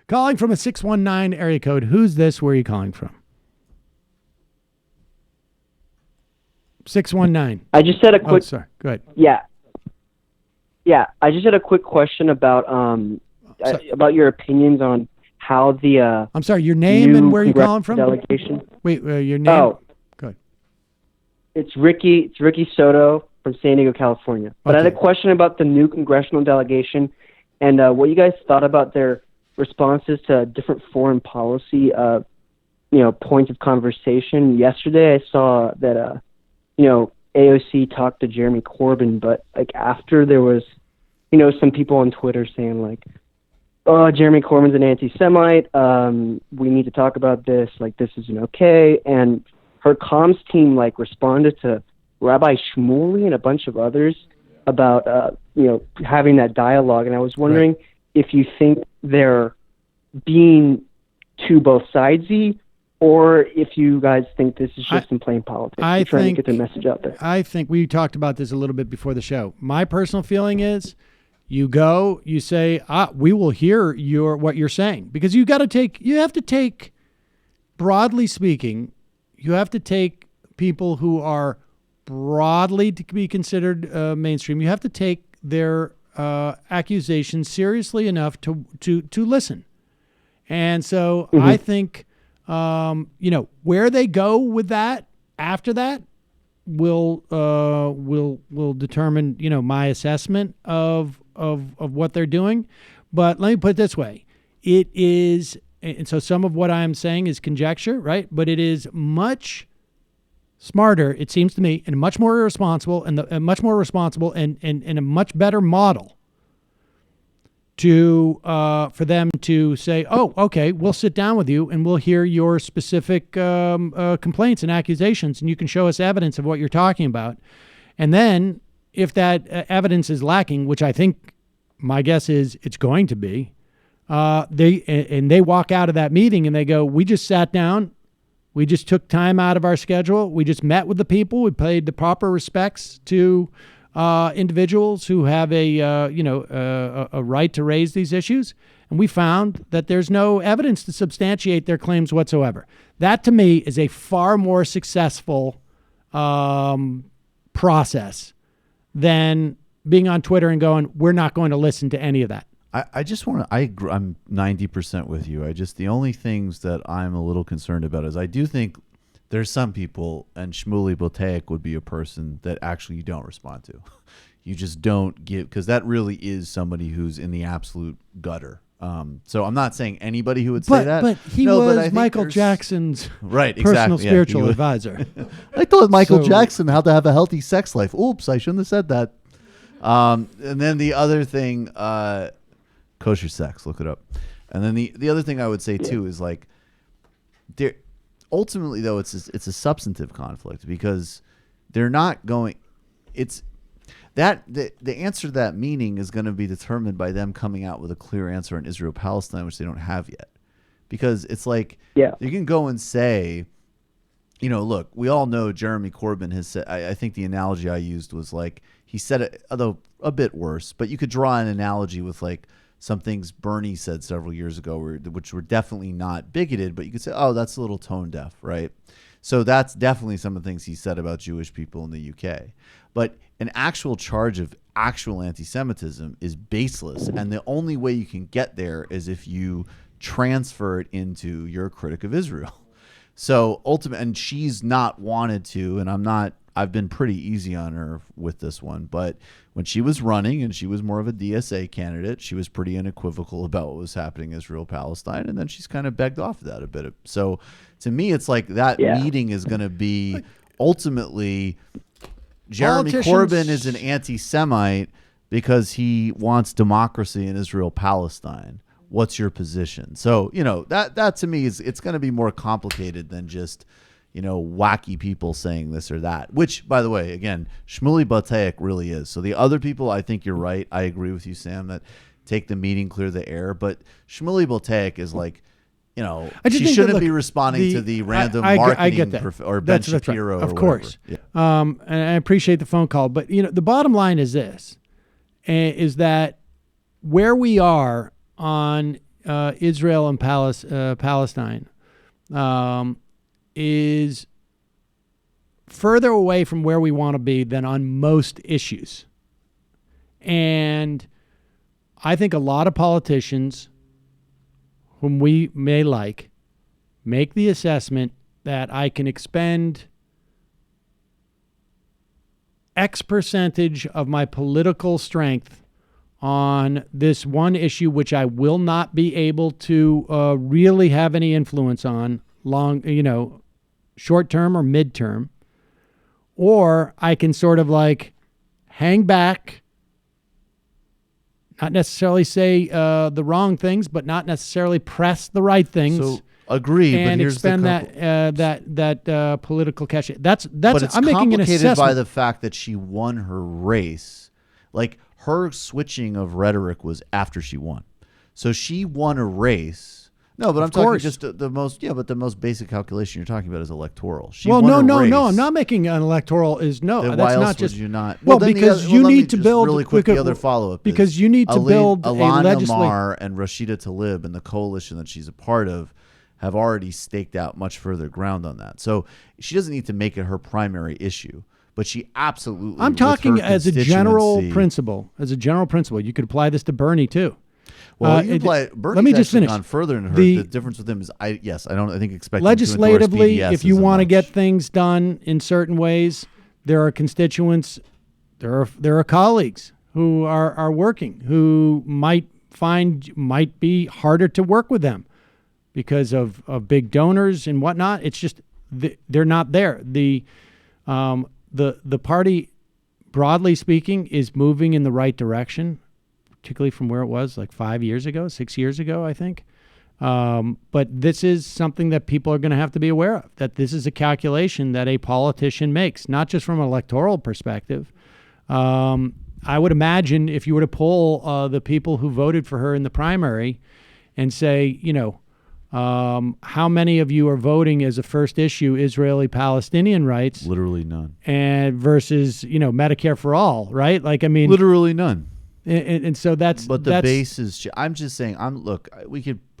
Calling from a 619 area code. Who's this? Where are you calling from? 619. I just had a quick. Oh, sorry. Go ahead. Yeah. I just had a quick question about your opinions on how the. I'm sorry. Your name and where you calling from? Delegation. Wait, your name. Oh, good. It's Ricky Soto from San Diego, California. But I had a question about the new congressional delegation and what you guys thought about their responses to different foreign policy, points of conversation. Yesterday, I saw that, AOC talked to Jeremy Corbyn, but like after there was, some people on Twitter saying like, "Oh, Jeremy Corbyn's an anti-Semite. We need to talk about this. Like, this isn't okay." And her comms team like responded to Rabbi Shmuley and a bunch of others about, having that dialogue. And I was wondering if you think they're being too both sidesy, or if you guys think this is just in plain politics. Trying to get the message out there. I think we talked about this a little bit before the show. My personal feeling is you go, you say, we will hear what you're saying, because you have to take, broadly speaking, you have to take people who are broadly to be considered mainstream. You have to take their accusations seriously enough to listen. And so I think, where they go with that after that will determine, my assessment of what they're doing. But let me put it this way. It is, and so some of what I'm saying is conjecture, right? But it is much smarter, it seems to me, and much more responsible and a much better model for them to say, "Oh, okay, we'll sit down with you and we'll hear your specific complaints and accusations, and you can show us evidence of what you're talking about." And then, if that evidence is lacking, which I think my guess is it's going to be, they walk out of that meeting and they go, "We just sat down, we just took time out of our schedule, we just met with the people, we paid the proper respects to individuals who have a right to raise these issues, and we found that there's no evidence to substantiate their claims whatsoever." That, to me, is a far more successful process than being on Twitter and going, "We're not going to listen to any of that." I just want to, I'm 90% with you. The only things that I'm a little concerned about is I do think there's some people, and Shmuley Boteach would be a person that actually you don't respond to. You just don't give, because that really is somebody who's in the absolute gutter. So I'm not saying anybody who would say that. But he was Michael Jackson's personal spiritual advisor. I told Michael Jackson how to have a healthy sex life. Oops, I shouldn't have said that. And then the other thing, kosher sex, look it up. And then the other thing I would say too is like, ultimately though, it's a substantive conflict, because they're not going. It's that the answer to that meaning is going to be determined by them coming out with a clear answer on Israel-Palestine, which they don't have yet. Because it's like, you can go and say, look, we all know Jeremy Corbyn has said. I think the analogy I used was like, he said it, although a bit worse, but you could draw an analogy with like some things Bernie said several years ago, which were definitely not bigoted, but you could say, oh, that's a little tone deaf, right? So that's definitely some of the things he said about Jewish people in the UK. But an actual charge of actual anti-Semitism is baseless, and the only way you can get there is if you transfer it into you're a critic of Israel. So ultimately, and she's not wanted to, and I've been pretty easy on her with this one, but when she was running and she was more of a DSA candidate, she was pretty unequivocal about what was happening in Israel-Palestine, and then she's kind of begged off of that a bit. So to me, it's like that meeting is going to be ultimately Jeremy Corbyn is an anti-Semite because he wants democracy in Israel-Palestine. What's your position? So, that to me it's going to be more complicated than just, wacky people saying this or that, which, by the way, again, Shmuley Boteach really is. So the other people, I think you're right. I agree with you, Sam, that take the meeting, clear the air. But Shmuley Boteach is like, she shouldn't be responding to the random marketing or Ben Shapiro. Of course. Yeah. And I appreciate the phone call. But, the bottom line is this, is that where we are on Israel and Palestine is further away from where we want to be than on most issues. And I think a lot of politicians whom we may like make the assessment that I can expend X percentage of my political strength on this one issue, which I will not be able to really have any influence on short term or midterm. Or I can sort of like hang back, not necessarily say the wrong things, but not necessarily press the right things. So agree, and but here's expend that political cachet. That's but it's I'm making an complicated assessment by the fact that she won her race. Like her switching of rhetoric was after she won, so she won a race. No, but I'm talking just the most, but the most basic calculation you're talking about is electoral. She won a race. No, I'm not making an electoral Then that's why else not just. would you not? Well, because you need to build really quick. The other follow-up because you need to build a legislative. Amar and Rashida Tlaib and the coalition that she's a part of have already staked out much further ground on that. So she doesn't need to make it her primary issue, but she absolutely. I'm talking as a general principle. As a general principle, you could apply this to Bernie too. Well, let me just finish. Gone further in her. The difference with him is, I think expecting legislatively, to endorse BDS if you want to get things done in certain ways, there are constituents, there are colleagues who are working who might be harder to work with them because of big donors and whatnot. It's just they're not there. The party, broadly speaking, is moving in the right direction, particularly from where it was like 6 years ago, I think. But this is something that people are going to have to be aware of, that this is a calculation that a politician makes, not just from an electoral perspective. I would imagine if you were to poll the people who voted for her in the primary and say, how many of you are voting as a first issue Israeli-Palestinian rights? Literally none. And versus, Medicare for all, right? Like, I mean, literally none. And so that's. But the base is. I'm just saying.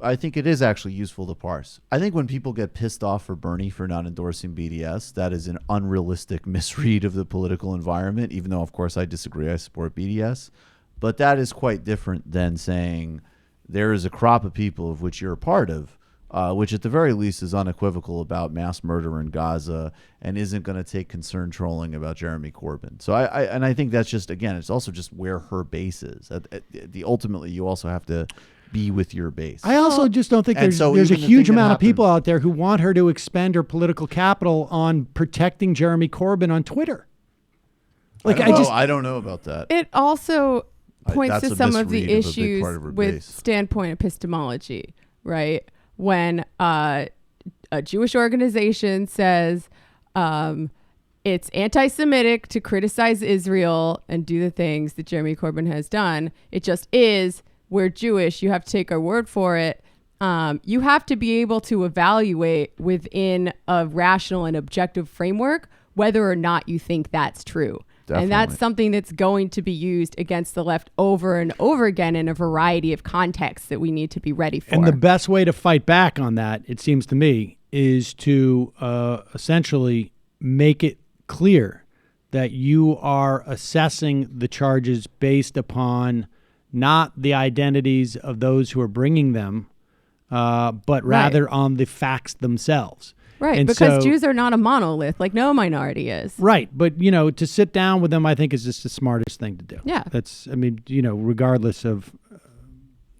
I think it is actually useful to parse. I think when people get pissed off for Bernie for not endorsing BDS, that is an unrealistic misread of the political environment. Even though, of course, I disagree. I support BDS, but that is quite different than saying there is a crop of people of which you're a part of, which at the very least is unequivocal about mass murder in Gaza and isn't going to take concern trolling about Jeremy Corbyn. So I think that's just, again, it's also just where her base is. Ultimately, you also have to be with your base. I also just don't think there's a huge amount of people out there who want her to expend her political capital on protecting Jeremy Corbyn on Twitter. Like I don't know about that. It also points to some of the misread of a big issues part of her with base. standpoint epistemology, right? When a Jewish organization says it's anti-Semitic to criticize Israel and do the things that Jeremy Corbyn has done, it just is. We're Jewish. You have to take our word for it. You have to be able to evaluate within a rational and objective framework whether or not you think that's true. Definitely. And that's something that's going to be used against the left over and over again in a variety of contexts that we need to be ready for. And the best way to fight back on that, it seems to me, is to essentially make it clear that you are assessing the charges based upon not the identities of those who are bringing them, but rather on the facts themselves. Right, and because Jews are not a monolith, like no minority is. Right, but, to sit down with them, I think, is just the smartest thing to do. Yeah. Regardless of,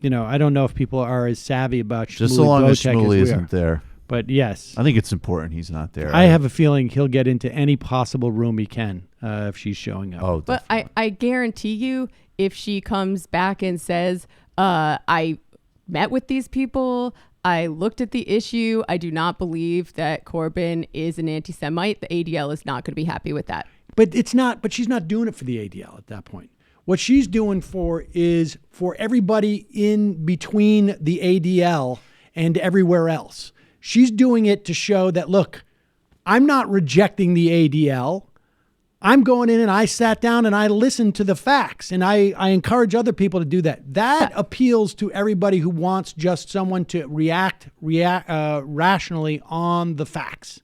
I don't know if people are as savvy about just so long as Shmuley isn't are. there. But yes. I think it's important he's not there. I have a feeling he'll get into any possible room he can if she's showing up. Oh, but I guarantee you, if she comes back and says, I met with these people, I looked at the issue, I do not believe that Corbyn is an anti-Semite, the ADL is not going to be happy with that. But she's not doing it for the ADL at that point. What she's doing is for everybody in between the ADL and everywhere else. She's doing it to show that, look, I'm not rejecting the ADL. I'm going in and I sat down and I listened to the facts, and I encourage other people to do that. That appeals to everybody who wants just someone to react rationally on the facts.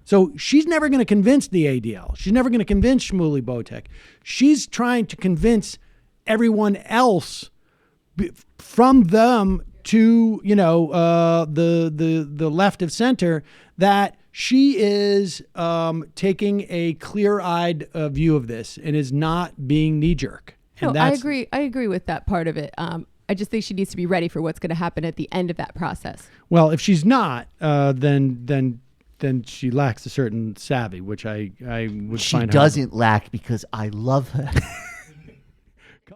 So she's never going to convince the ADL. She's never going to convince Shmuley Botek. She's trying to convince everyone else from them to, the left of center that she is taking a clear-eyed view of this and is not being knee-jerk. And I agree with that part of it. I just think she needs to be ready for what's going to happen at the end of that process. Well, if she's not, then she lacks a certain savvy, which I would she find doesn't lack because I love her.